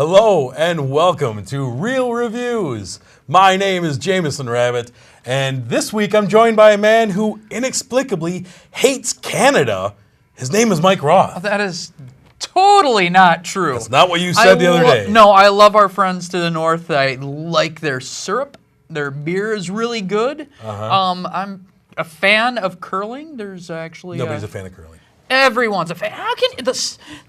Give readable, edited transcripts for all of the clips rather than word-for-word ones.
Hello and welcome to Real Reviews. My name is Jameson Rabbit, and this week I'm joined by a man who inexplicably hates Canada. His name is Mike Roth. That is totally not true. That's not what you said the other day. No, I love our friends to the north. I like their syrup. Their beer is really good. I'm a fan of curling. There's actually Nobody's a fan of curling. Everyone's a fan. How can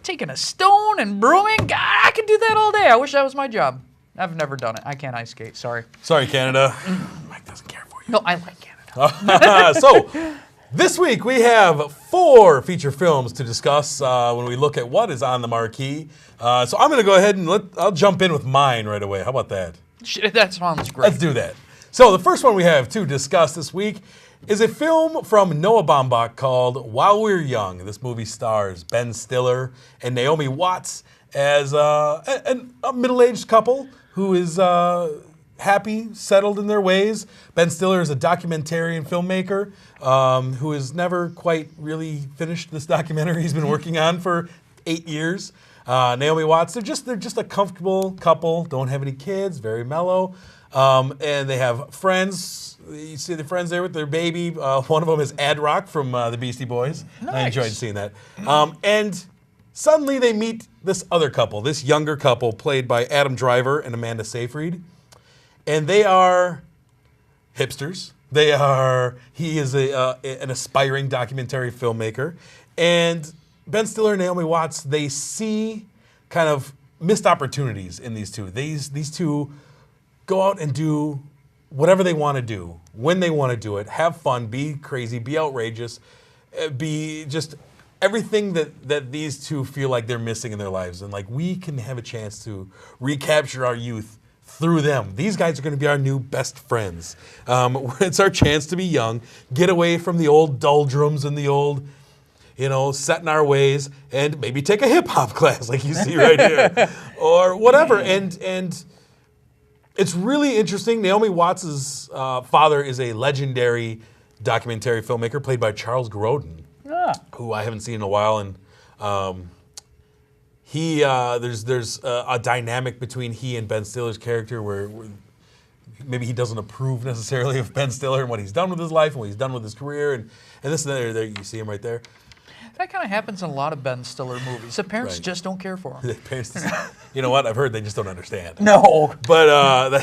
taking a stone and brewing? God, I could do that all day. I wish that was my job. I've never done it. I can't ice skate. Sorry. Sorry, Canada. Mike doesn't care for you. No, I like Canada. So, this week we have 4 feature films to discuss when we look at what is on the marquee. So I'm going to go ahead and I'll jump in with mine right away. How about that? That sounds great. Let's do that. So the first one we have to discuss this week is a film from Noah Baumbach called While We're Young. This movie stars Ben Stiller and Naomi Watts as a middle-aged couple who is happy, settled in their ways. Ben Stiller is a documentarian filmmaker who has never quite really finished this documentary he's been working on for 8 years. Naomi Watts, they're just a comfortable couple, don't have any kids, very mellow, and they have friends. You see the friends there with their baby. One of them is Ad Rock from the Beastie Boys. Nice. I enjoyed seeing that. And suddenly they meet this other couple, this younger couple played by Adam Driver and Amanda Seyfried. And they are hipsters. He is an aspiring documentary filmmaker. And Ben Stiller and Naomi Watts, they see kind of missed opportunities in these two. These two go out and do whatever they want to do, when they want to do it, have fun, be crazy, be outrageous, be just everything that these two feel like they're missing in their lives. And like we can have a chance to recapture our youth through them. These guys are going to be our new best friends. It's our chance to be young, get away from the old doldrums and the old, set in our ways, and maybe take a hip hop class like you see right here, or whatever. And it's really interesting. Naomi Watts' father is a legendary documentary filmmaker played by Charles Grodin, who I haven't seen in a while. And there's a dynamic between he and Ben Stiller's character where maybe he doesn't approve necessarily of Ben Stiller and what he's done with his life and what he's done with his career. And this and there you see him right there. That kind of happens in a lot of Ben Stiller movies. The parents just don't care for him. You know what? I've heard they just don't understand. No. But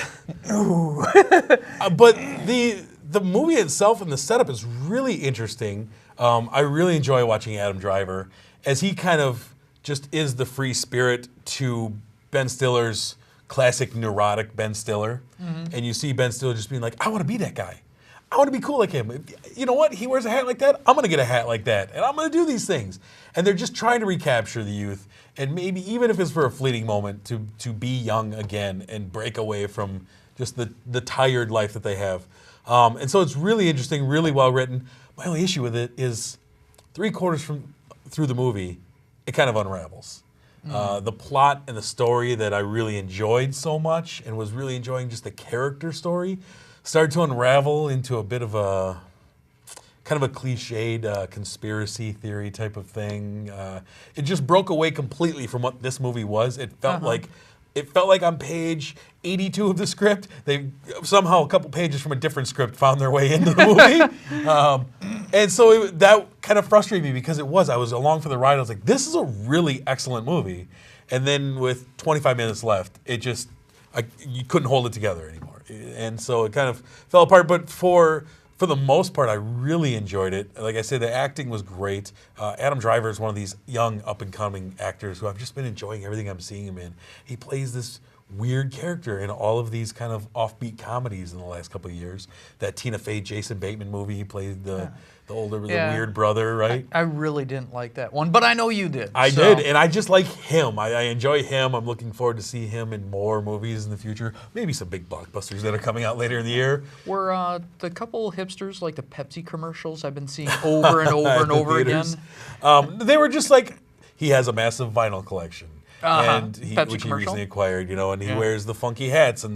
but the movie itself and the setup is really interesting. I really enjoy watching Adam Driver as he kind of just is the free spirit to Ben Stiller's classic neurotic Ben Stiller. Mm-hmm. And you see Ben Stiller just being like, I want to be that guy. I want to be cool like him. You know what? He wears a hat like that. I'm going to get a hat like that. And I'm going to do these things. And they're just trying to recapture the youth. And maybe even if it's for a fleeting moment to be young again and break away from just the tired life that they have. And so it's really interesting, really well written. My only issue with it is 3/4 through the movie, it kind of unravels. The plot and the story that I really enjoyed so much and was really enjoying just the character story started to unravel into a bit of a kind of a cliched conspiracy theory type of thing. It just broke away completely from what this movie was. It felt like on page 82 of the script, they somehow a couple pages from a different script found their way into the movie. And so that kind of frustrated me because I was along for the ride. I was like, this is a really excellent movie. And then with 25 minutes left, you couldn't hold it together anymore. And so it kind of fell apart. But for the most part, I really enjoyed it. Like I said, the acting was great. Adam Driver is one of these young, up-and-coming actors who I've just been enjoying everything I'm seeing him in. He plays this weird character in all of these kind of offbeat comedies in the last couple of years. That Tina Fey, Jason Bateman movie, he played the weird brother, right? I really didn't like that one, but I know you did. I did, and I just like him. I enjoy him. I'm looking forward to see him in more movies in the future. Maybe some big blockbusters that are coming out later in the year. Were the couple hipsters like the Pepsi commercials I've been seeing over and over and over again? They were just like, he has a massive vinyl collection. And which he commercial? recently acquired, and he wears the funky hats. And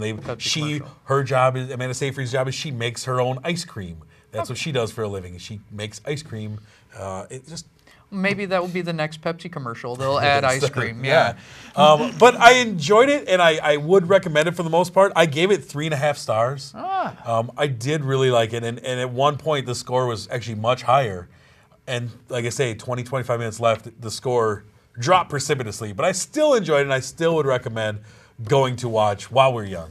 her job is, Amanda Seyfried's job is she makes her own ice cream. That's what she does for a living. She makes ice cream. Maybe that will be the next Pepsi commercial. They'll add ice cream. Yeah. But I enjoyed it, and I would recommend it for the most part. I gave it 3.5 stars. I did really like it, and at one point the score was actually much higher. And like I say, 25 minutes left, the score dropped precipitously. But I still enjoyed it, and I still would recommend going to watch while we're young.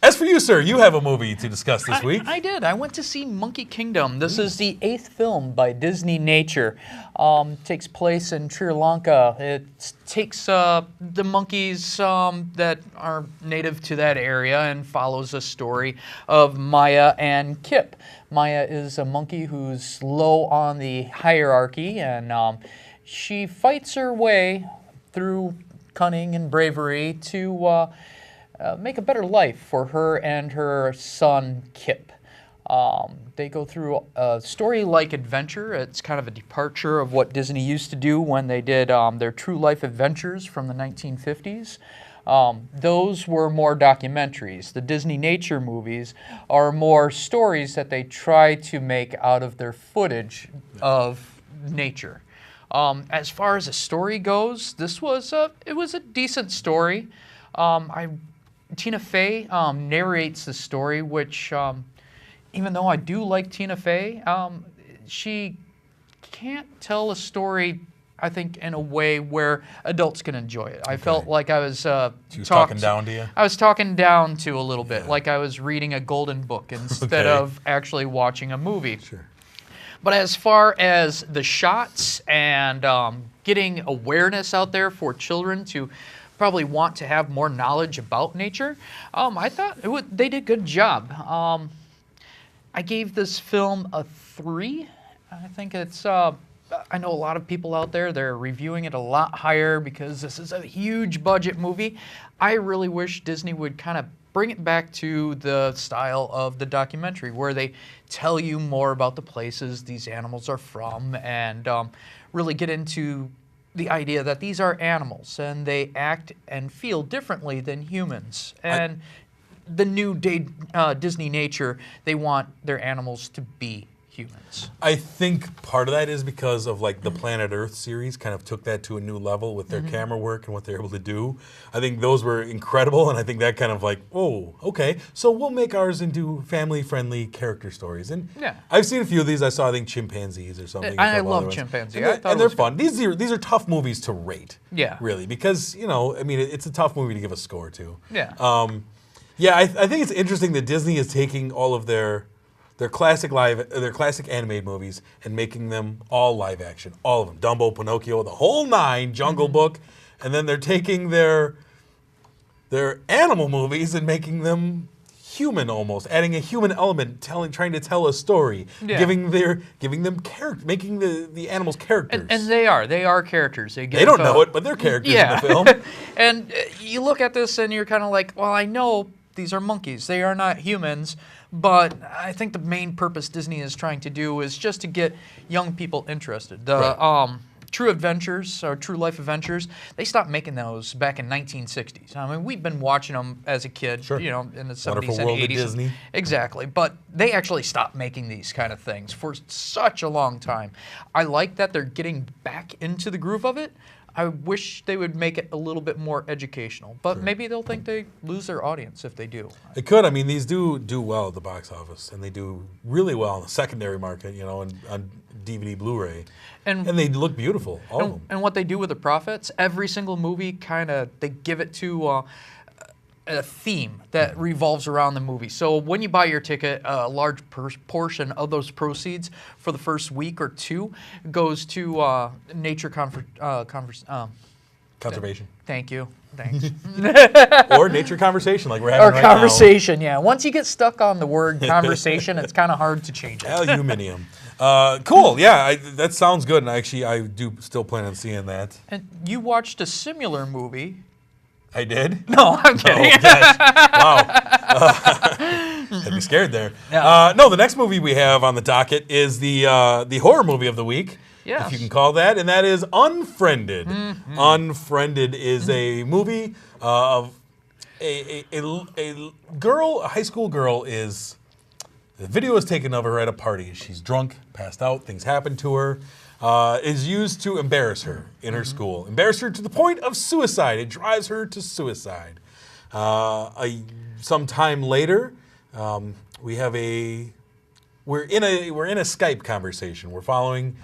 As for you, sir, you have a movie to discuss this week. I did. I went to see Monkey Kingdom. This is the 8th film by Disney Nature. Takes place in Sri Lanka. It takes the monkeys that are native to that area and follows a story of Maya and Kip. Maya is a monkey who's low on the hierarchy, and she fights her way through cunning and bravery to make a better life for her and her son, Kip. They go through a story-like adventure. It's kind of a departure of what Disney used to do when they did their true life adventures from the 1950s. Those were more documentaries. The Disney Nature movies are more stories that they try to make out of their footage of nature. As far as the story goes, this was it was a decent story. Tina Fey narrates the story, which, even though I do like Tina Fey, she can't tell a story, I think, in a way where adults can enjoy it. I felt like I was She was talking down to you? I was talking down to a little bit, like I was reading a golden book instead of actually watching a movie. Sure. But as far as the shots and getting awareness out there for children to probably want to have more knowledge about nature, I thought they did a good job. I gave this film a 3. I think it's, I know a lot of people out there, they're reviewing it a lot higher because this is a huge budget movie. I really wish Disney would kind of bring it back to the style of the documentary where they tell you more about the places these animals are from and really get into the idea that these are animals and they act and feel differently than humans. And the new Disney Nature, they want their animals to be humans. I think part of that is because of like the Planet Earth series kind of took that to a new level with their camera work and what they're able to do. I think those were incredible, and I think that kind of like, oh, okay, so we'll make ours into family-friendly character stories. And I've seen a few of these. I saw, I think, chimpanzees or something. I love chimpanzee. And they're fun. These are tough movies to rate. Yeah. Really, because, you know, I mean, it's a tough movie to give a score to. Yeah. I think it's interesting that Disney is taking all of their classic animated movies and making them all live action, all of them. Dumbo, Pinocchio, the whole 9, Jungle Book, and then they're taking their animal movies and making them human almost, adding a human element, trying to tell a story, giving them character, making the animals characters. And they are characters. They don't know it, but they're characters in the film. And you look at this and you're kind of like, well, I know these are monkeys. They are not humans. But I think the main purpose Disney is trying to do is just to get young people interested. The True Adventures, or True Life Adventures, they stopped making those back in 1960s. I mean, we've been watching them as a kid, you know, in the 70s Wonderful and World 80s. Of Disney. Exactly. But they actually stopped making these kind of things for such a long time. I like that they're getting back into the groove of it. I wish they would make it a little bit more educational, but maybe they'll think they lose their audience if they do. It could. I mean, these do well at the box office, and they do really well in the secondary market, you know, on DVD, Blu-ray. And they look beautiful, all of them. And what they do with the profits, every single movie they give it to a theme that revolves around the movie. So when you buy your ticket, a large portion of those proceeds for the first week or 2 goes to nature Conservation. Thank you. Thanks. Or nature conversation, like we're having right conversation, yeah. Once you get stuck on the word conversation, it's kind of hard to change it. Aluminium. Cool. Yeah, that sounds good. And actually, I do still plan on seeing that. And you watched a similar movie. I did? No, I'm kidding. Oh, gosh. Wow. Had me scared there. Yeah. No, the next movie we have on the docket is the horror movie of the week, if you can call that, and that is Unfriended. Unfriended is a movie of a high school girl is the video is taken of her at a party. She's drunk, passed out, things happen to her. Is used to embarrass her in her school. Embarrass her to the point of suicide. It drives her to suicide. Some time later, we're in a Skype conversation. We're following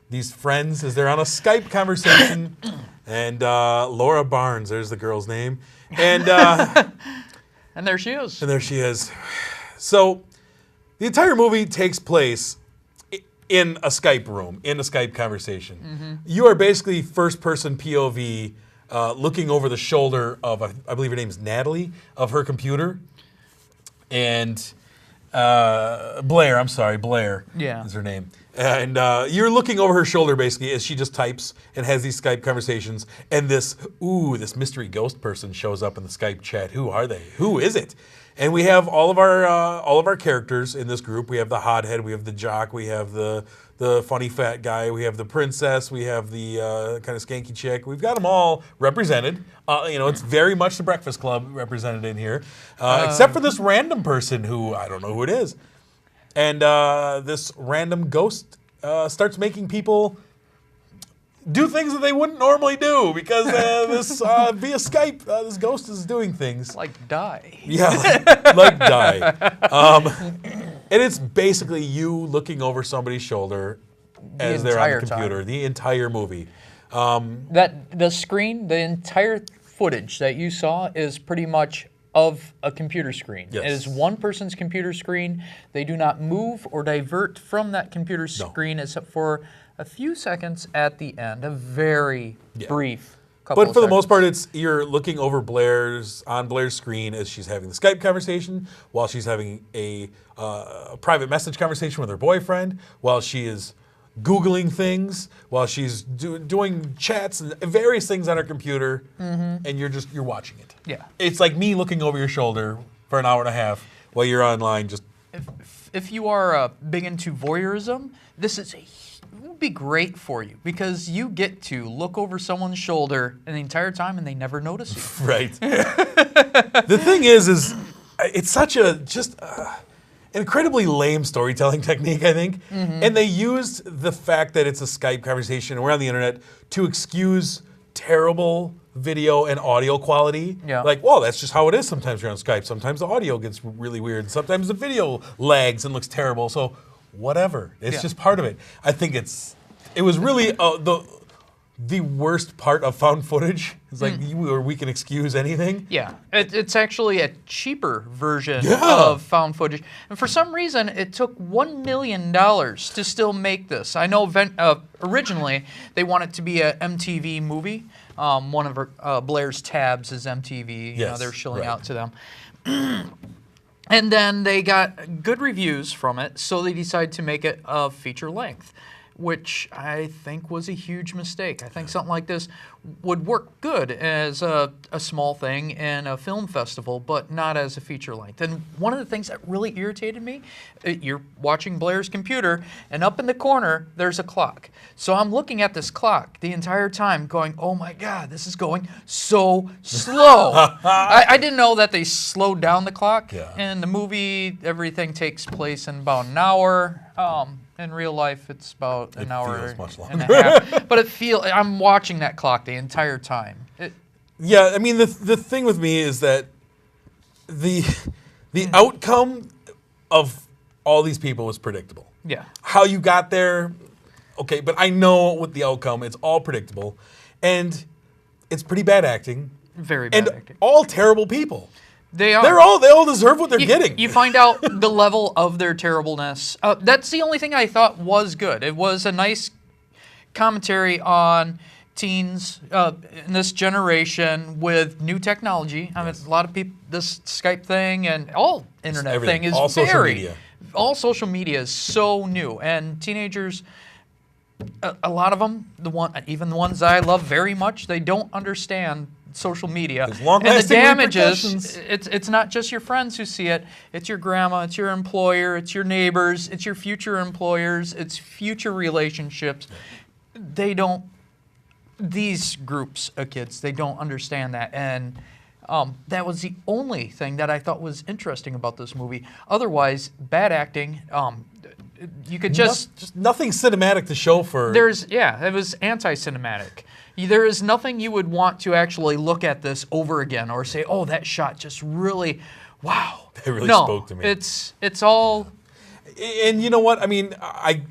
these friends as they're on a Skype conversation, and Laura Barnes, there's the girl's name, and and there she is. And there she is. So the entire movie takes place in a Skype room, in a Skype conversation. You are basically first-person POV, looking over the shoulder of, I believe her name's Natalie, of her computer, and Blair is her name. And you're looking over her shoulder, basically, as she just types and has these Skype conversations. And this mystery ghost person shows up in the Skype chat. Who are they? Who is it? And we have all of our characters in this group. We have the hothead, we have the jock, we have the funny fat guy, we have the princess, we have the kind of skanky chick. We've got them all represented. It's very much the Breakfast Club represented in here, except for this random person who I don't know who it is. And this random ghost starts making people do things that they wouldn't normally do because via Skype, this ghost is doing things. Like die. Yeah, like die. And it's basically you looking over somebody's shoulder as they're on the computer the entire movie. The entire footage that you saw is pretty much of a computer screen. Yes. It is one person's computer screen. They do not move or divert from that computer screen except for a few seconds at the end, a very brief couple But of for the seconds. most part, you're looking over Blair's screen as she's having the Skype conversation, while she's having a private message conversation with her boyfriend, while she is Googling things, while she's doing chats and various things on her computer, and you're watching it. Yeah. It's like me looking over your shoulder for an hour and a half while you're online. Just if you are big into voyeurism, this would be great for you because you get to look over someone's shoulder the entire time and they never notice you. Right. The thing is it's such an incredibly lame storytelling technique, I think. And they used the fact that it's a Skype conversation and we're on the internet to excuse terrible video and audio quality. Yeah. Like, well, that's just how it is sometimes you're on Skype. Sometimes the audio gets really weird. Sometimes the video lags and looks terrible. So whatever. It's just part of it. I think it was really the worst part of found footage. It's like where we can excuse anything. Yeah, it's actually a cheaper version of found footage. And for some reason, it took $1 million to still make this. I know originally they want it to be a MTV movie. One of Blair's tabs is MTV. Yes, they're shilling out to them. And then they got good reviews from it, so they decided to make it a feature length, which I think was a huge mistake. I think something like this would work good as a small thing in a film festival, but not as a feature length. And one of the things that really irritated me, you're watching Blair's computer, and up in the corner, there's a clock. So I'm looking at this clock the entire time going, oh my God, this is going so slow. I didn't know that they slowed down the clock. Yeah. In the movie, everything takes place in about an hour. In real life, it's about an hour feels much and a longer. half. But I'm watching that clock the entire time. Yeah, I mean, the thing with me is that the outcome of all these people was predictable. Yeah. How you got there, okay, but I know what the outcome, it's all predictable. And it's pretty bad acting. Very bad and acting. all terrible people. They are. They all deserve what they're getting. You find out the level of their terribleness. That's the only thing I thought was good. It was a nice commentary on teens in this generation with new technology. I mean, a lot of people, this Skype thing and all internet thing is all social media. All social media is so new, and teenagers, a lot of them, even the ones that I love very much, they don't understand social media. And the damages, it's not just your friends who see it, it's your grandma, it's your employer, it's your neighbors, it's your future employers, it's future relationships. These groups of kids, they don't understand that. And That was the only thing that I thought was interesting about this movie. Otherwise, bad acting. You could just nothing cinematic to show for. It was anti-cinematic. There is nothing you would want to actually look at this over again or say, "Oh, that shot just really, wow." It really spoke to me. It's all. And you know what? I mean, I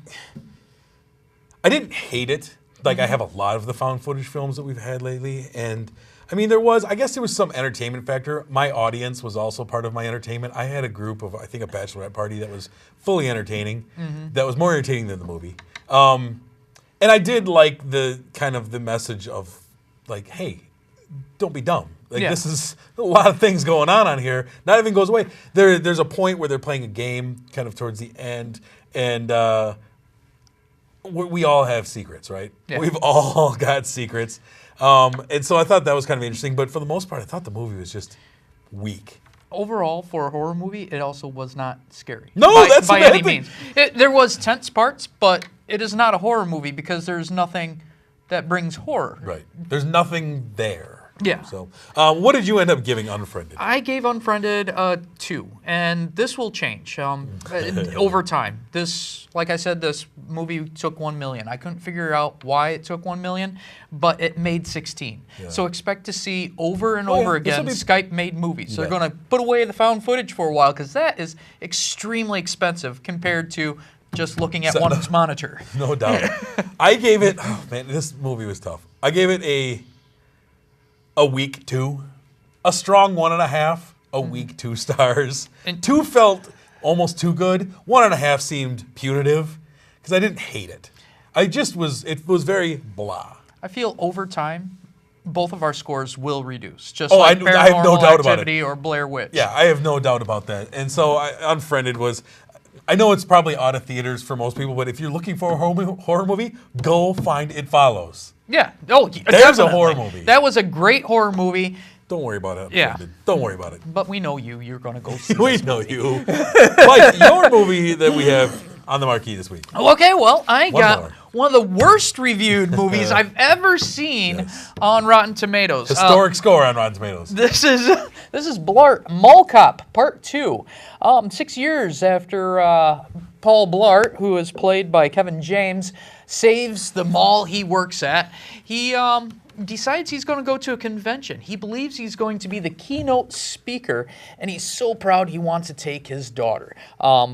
didn't hate it. Like, I have a lot of the found footage films that we've had lately, and I mean, I guess there was some entertainment factor. My audience was also part of my entertainment. I had a group of, I think, a bachelorette party that was fully entertaining. That was more entertaining than the movie. And I did like the kind of the message of, like, hey, don't be dumb. Like, this is a lot of things going on here. Not everything goes away. There's a point where they're playing a game kind of towards the end, and we all have secrets, right? Yeah. We've all got secrets. And so I thought that was kind of interesting. But for the most part, I thought the movie was just weak. Overall, for a horror movie, it also was not scary. No, that's by any means. There was tense parts, but it is not a horror movie because there's nothing that brings horror. Right. There's nothing there. Yeah. So, what did you end up giving Unfriended? I gave Unfriended 2, and this will change over time. This, like I said, this movie took $1 million. I couldn't figure out why it took $1 million, but it made 16. Yeah. So expect to see over and over again Skype-made movies. So they're going to put away the found footage for a while because that is extremely expensive compared to just looking at one's monitor. No doubt. I gave it. Oh man, this movie was tough. I gave it a weak 2, a strong 1.5, a weak 2 stars. And 2 felt almost too good. 1.5 seemed punitive because I didn't hate it. It was very blah. I feel over time, both of our scores will reduce. Just I like have no doubt about it. or Blair Witch. Yeah, I have no doubt about that. And so Unfriended was. I know it's probably out of theaters for most people, but if you're looking for a horror movie, go find It Follows. Yeah. Oh, there's a horror movie. That was a great horror movie. Don't worry about it. Yeah. Don't worry about it. But we know you. You're going to go see it. We know you. Mike, your movie that we have on the marquee this week. Okay, well, I got one of the worst reviewed movies I've ever seen on Rotten Tomatoes. Historic score on Rotten Tomatoes. This is Blart Mall Cop Part 2. 6 years after Paul Blart, who is played by Kevin James, saves the mall he works at, he decides he's going to go to a convention. He believes he's going to be the keynote speaker, and he's so proud he wants to take his daughter,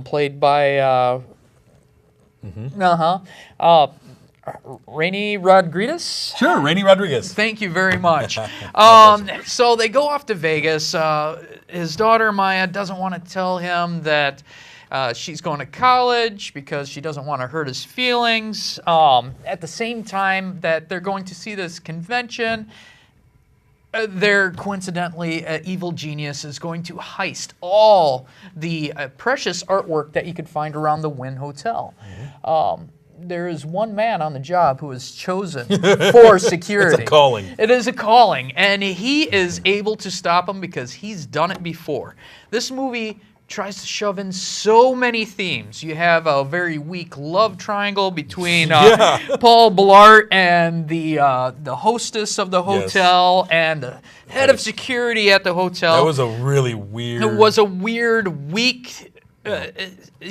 played by Rainy Rodriguez? Sure, Rainy Rodriguez. Thank you very much. So they go off to Vegas. His daughter, Maya, doesn't want to tell him that she's going to college because she doesn't want to hurt his feelings. At the same time that they're going to see this convention, coincidentally, an evil genius is going to heist all the precious artwork that you could find around the Wynn Hotel. There is one man on the job who is chosen for security. It's a calling. It is a calling, and he is able to stop him because he's done it before. This movie tries to shove in so many themes. You have a very weak love triangle between Paul Blart and the hostess of the hotel and the head of security at the hotel. That was a really weird... It was a weird, weak...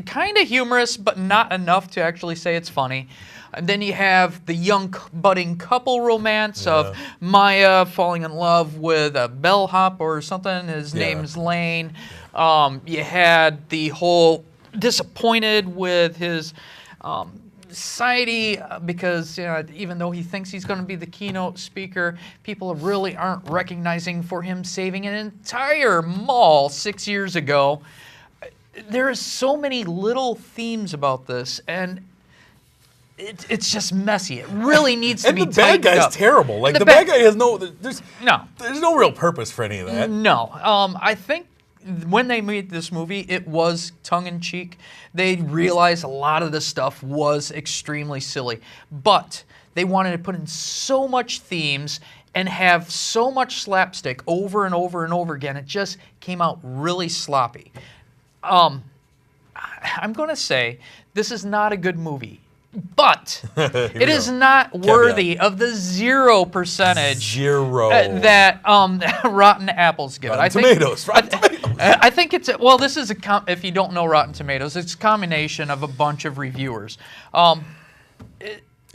kind of humorous, but not enough to actually say it's funny. And then you have the young budding couple romance of Maya falling in love with a bellhop or something. His name's Lane. You had the whole disappointed with his society because even though he thinks he's going to be the keynote speaker, people really aren't recognizing for him saving an entire mall 6 years ago. There are so many little themes about this, and it's just messy. It really needs to be tightened up. And the bad guy's terrible. Like, the bad guy has there's no real purpose for any of that. No. I think when they made this movie, it was tongue-in-cheek. They realized a lot of this stuff was extremely silly. But they wanted to put in so much themes and have so much slapstick over and over and over again. It just came out really sloppy. I'm going to say this is not a good movie. But it is not worthy of the 0% that Rotten Apples give it. Rotten Tomatoes. I think it's well. This is if you don't know Rotten Tomatoes, it's a combination of a bunch of reviewers.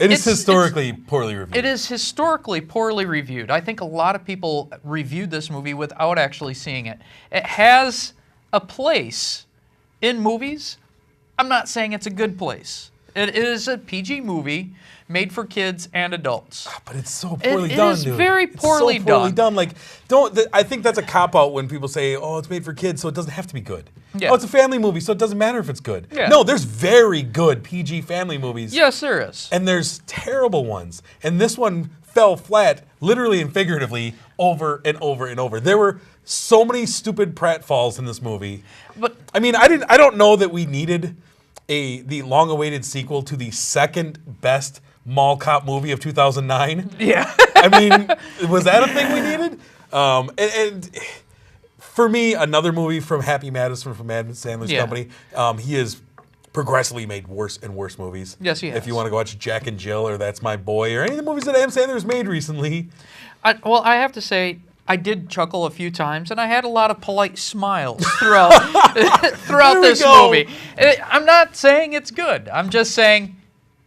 It is historically poorly reviewed. It is historically poorly reviewed. I think a lot of people reviewed this movie without actually seeing it. It has a place in movies. I'm not saying it's a good place. It is a PG movie made for kids and adults. But it's so poorly done, dude. It is very poorly done. Like, I think that's a cop-out when people say, oh, it's made for kids, so it doesn't have to be good. Yeah. Oh, it's a family movie, so it doesn't matter if it's good. Yeah. No, there's very good PG family movies. Yes, there is. And there's terrible ones. And this one fell flat, literally and figuratively, over and over and over. There were so many stupid pratfalls in this movie. But I mean, I don't know that we needed the long-awaited sequel to the second best mall cop movie of 2009. Yeah. I mean, was that a thing we needed? And for me, another movie from Happy Madison from Adam Sandler's company. He has progressively made worse and worse movies. Yes, he has. If you want to go watch Jack and Jill or That's My Boy or any of the movies that Adam Sandler's made recently. Well, I have to say, I did chuckle a few times, and I had a lot of polite smiles throughout this movie. I'm not saying it's good. I'm just saying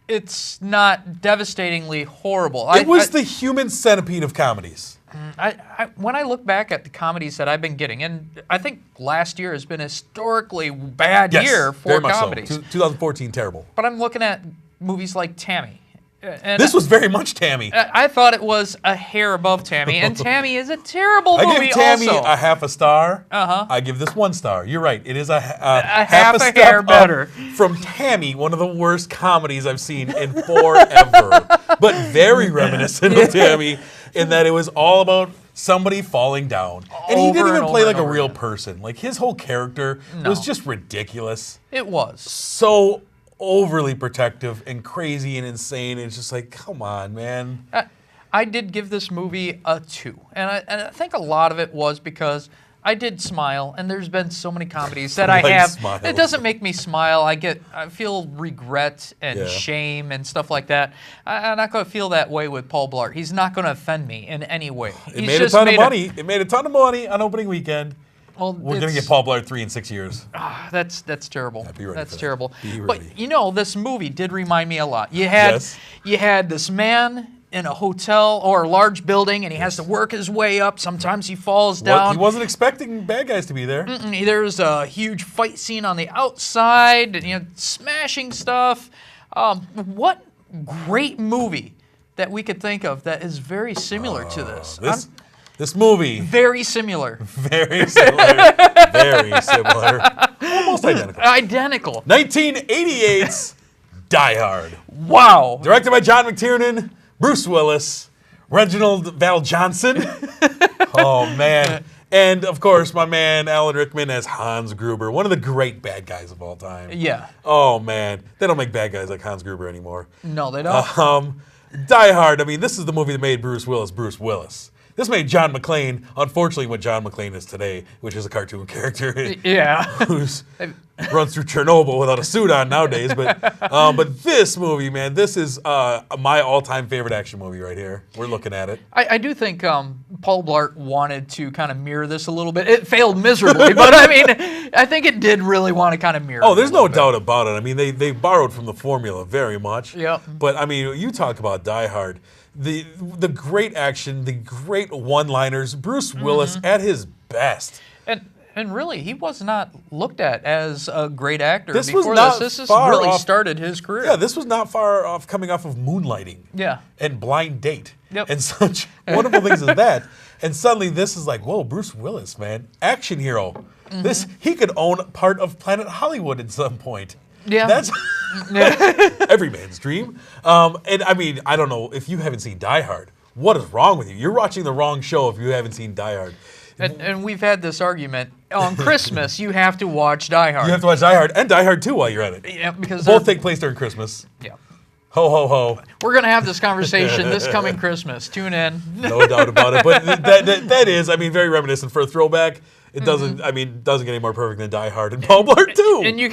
it's not devastatingly horrible. It was the human centipede of comedies. When I look back at the comedies that I've been getting, and I think last year has been a historically bad year for comedies. So. 2014, terrible. But I'm looking at movies like Tammy. And this was very much Tammy. I thought it was a hair above Tammy, and Tammy is a terrible movie. I give Tammy also. a half a star. Uh-huh. I give this 1 star. You're right. It is a half a step hair up better. From Tammy, one of the worst comedies I've seen in forever, but very reminiscent of Tammy in that it was all about somebody falling down, and he didn't even play like a real person. Like his whole character was just ridiculous. It was so overly protective and crazy and insane. It's just like, come on, man. I did give this movie a 2, and I think a lot of it was because I did smile, and there's been so many comedies that I have. Smile. It doesn't make me smile. I feel regret and shame and stuff like that. I'm not going to feel that way with Paul Blart. He's not going to offend me in any way. It made a ton of money. It made a ton of money on opening weekend. Well, we're going to get Paul Blart 3 in 6 years. That's terrible. Yeah, be ready that's for terrible. That. Be ready. But you know, this movie did remind me a lot. You had this man in a hotel or a large building, and he has to work his way up. Sometimes he falls down. He wasn't expecting bad guys to be there. There's a huge fight scene on the outside, and smashing stuff. What great movie that we could think of that is very similar to this. This movie. Very similar. Very similar. Very similar. Almost identical. Identical. 1988's Die Hard. Wow. Directed by John McTiernan, Bruce Willis, Reginald Val Johnson. Oh, man. And, of course, my man Alan Rickman as Hans Gruber, one of the great bad guys of all time. Yeah. Oh, man. They don't make bad guys like Hans Gruber anymore. No, they don't. Die Hard, I mean, this is the movie that made Bruce Willis Bruce Willis. This made John McClane, unfortunately, what John McClane is today, which is a cartoon character. Yeah. Who's runs through Chernobyl without a suit on nowadays. But this movie, man, this is my all-time favorite action movie right here. We're looking at it. I do think Paul Blart wanted to kind of mirror this a little bit. It failed miserably, but I mean, I think it did really want to kind of mirror. Oh, there's no doubt about it. I mean, they borrowed from the formula very much. Yeah. But I mean, you talk about Die Hard. The great action, the great one-liners, Bruce Willis at his best. And really, he was not looked at as a great actor This before was not this. This far really off, started his career. Yeah, this was not far off coming off of Moonlighting. Yeah. And Blind Date. Yep. And such wonderful things as that. And suddenly this is like, whoa, Bruce Willis, man. Action hero. He could own part of Planet Hollywood at some point. Yeah. That's every man's dream. And I mean, I don't know if you haven't seen Die Hard. What is wrong with you? You're watching the wrong show if you haven't seen Die Hard. And we've had this argument. On Christmas, you have to watch Die Hard. You have to watch Die Hard and Die Hard 2 while you're at it. Yeah, because both take place during Christmas. Yeah. Ho, ho, ho. We're going to have this conversation this coming Christmas. Tune in. No doubt about it. But that is, I mean, very reminiscent for a throwback. It doesn't, I mean, doesn't get any more perfect than Die Hard and Paul Blart too. And you,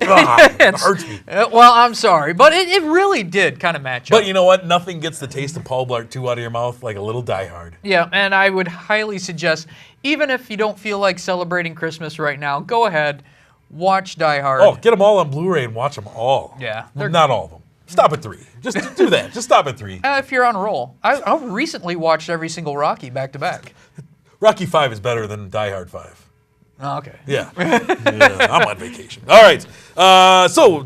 It hurts me. Well, I'm sorry, but it really did kind of match up. But you know what? Nothing gets the taste of Paul Blart 2 out of your mouth like a little Die Hard. Yeah, and I would highly suggest, even if you don't feel like celebrating Christmas right now, go ahead, watch Die Hard. Oh, get them all on Blu-ray and watch them all. Yeah. Well, not all of them. Stop at 3. Just do that. Just stop at 3. If you're on a roll. I recently watched every single Rocky back to back. Rocky 5 is better than Die Hard 5. Oh, okay. Yeah. Yeah, I'm on vacation. All right. So,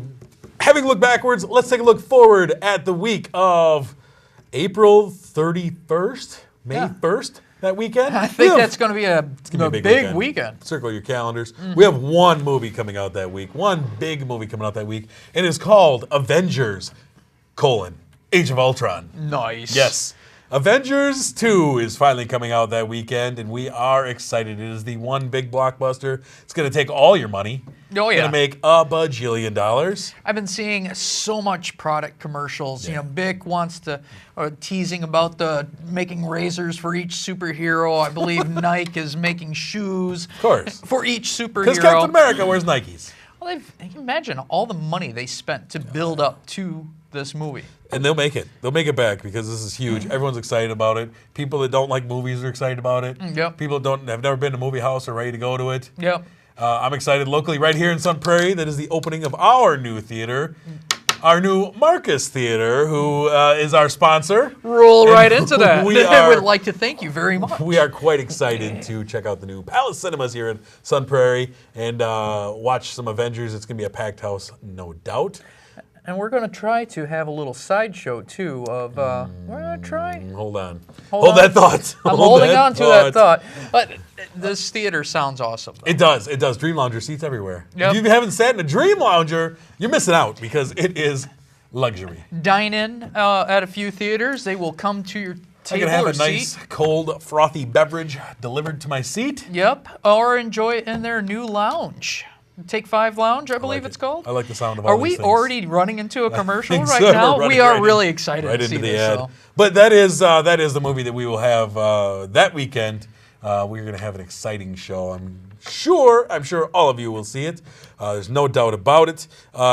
having looked backwards, let's take a look forward at the week of April 31st, May 1st, that weekend. I think that's going to be a big weekend. Circle your calendars. We have one movie coming out that week, one big movie coming out that week, and it's called Avengers, Age of Ultron. Nice. Yes. Avengers 2 is finally coming out that weekend, and we are excited. It is the one big blockbuster. It's going to take all your money. Oh, yeah. Going to make a bajillion dollars. I've been seeing so much product commercials. You know, Bic wants to, teasing about making razors for each superhero. I believe Nike is making shoes. Of course. For each superhero. Because Captain America wears Nikes. Well, imagine all the money they spent to build up to this movie. And they'll make it. They'll make it back because this is huge. Everyone's excited about it. People that don't like movies are excited about it. Yep. People that have never been to a movie house are ready to go to it. Yep. I'm excited locally right here in Sun Prairie. That is the opening of our new theater. Our new Marcus Theater, who is our sponsor. Roll right into that. We would like to thank you very much. We are quite excited to check out the new Palace Cinemas here in Sun Prairie and watch some Avengers. It's going to be a packed house, no doubt. And we're going to try to have a little sideshow, too, of, we're going to try. Hold on. Hold that thought. I'm holding on to that thought. But this theater sounds awesome, though. It does. It does. Dream Lounger seats everywhere. Yep. If you haven't sat in a Dream Lounger, you're missing out because it is luxury. Dine in at a few theaters. They will come to your I table can have or a nice, seat. cold, frothy beverage delivered to my seat. Yep. Or enjoy it in their new lounge. Take 5 Lounge, I believe it's called. I like the sound of all Are these we things. already running into a commercial right so. now? We are right really excited right to see into the this. ad. So. But that is the movie that we will have that weekend. We're going to have an exciting show. I'm sure all of you will see it. There's no doubt about it.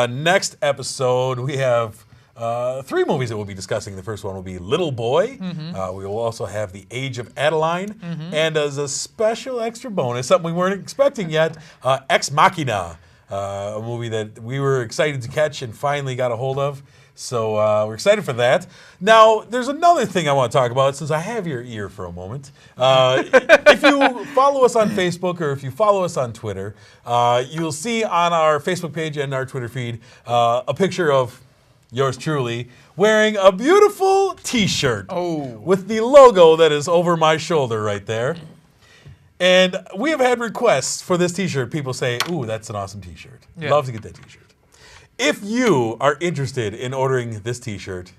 Next episode, we have 3 movies that we'll be discussing. The first one will be Little Boy. We will also have The Age of Adeline. And as a special extra bonus, something we weren't expecting yet, Ex Machina, a movie that we were excited to catch and finally got a hold of. So we're excited for that. Now, there's another thing I want to talk about since I have your ear for a moment. If you follow us on Facebook or if you follow us on Twitter, you'll see on our Facebook page and our Twitter feed a picture of yours truly wearing a beautiful T-shirt with the logo that is over my shoulder right there. And we have had requests for this T-shirt. People say, ooh, that's an awesome T-shirt. Yeah. Love to get that T-shirt. If you are interested in ordering this T-shirt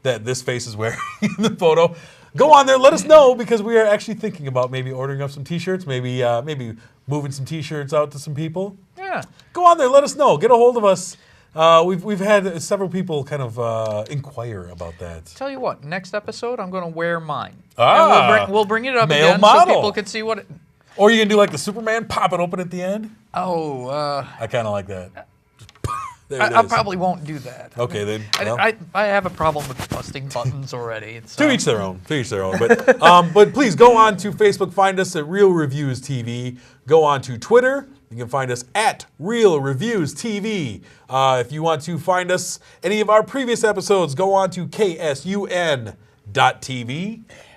that this face is wearing in the photo, go on there, let us know, because we are actually thinking about maybe ordering up some T-shirts, maybe moving some T-shirts out to some people. Yeah. Go on there, let us know. Get a hold of us. We've had several people kind of inquire about that. Tell you what, next episode I'm going to wear mine. Ah, and we'll bring it up male again model. so people can see what it... Or you can do like the Superman, pop it open at the end. Oh, I kind of like that. There it I is. probably won't do that. Okay, then. Well. I have a problem with busting buttons already. To each their own. To each their own. But please go on to Facebook. Find us at Real Reviews TV. Go on to Twitter. You can find us at Real Reviews TV. If you want to find us, any of our previous episodes, go on to KSUN.TV.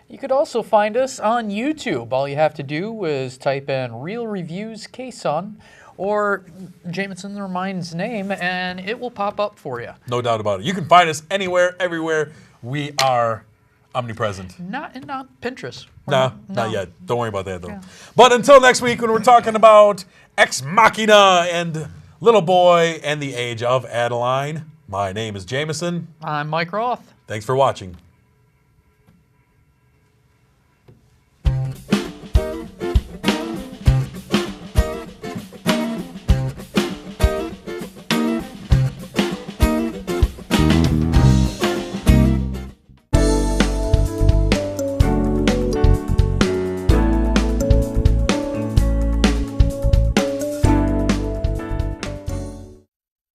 You could also find us on YouTube. All you have to do is type in Real Reviews KSUN or Jameson Remind's name, and it will pop up for you. No doubt about it. You can find us anywhere, everywhere. We are omnipresent. Not Pinterest. No, not yet. Don't worry about that, though. Yeah. But until next week, when we're talking about Ex Machina and Little Boy and the Age of Adeline, my name is Jameson. I'm Mike Roth. Thanks for watching.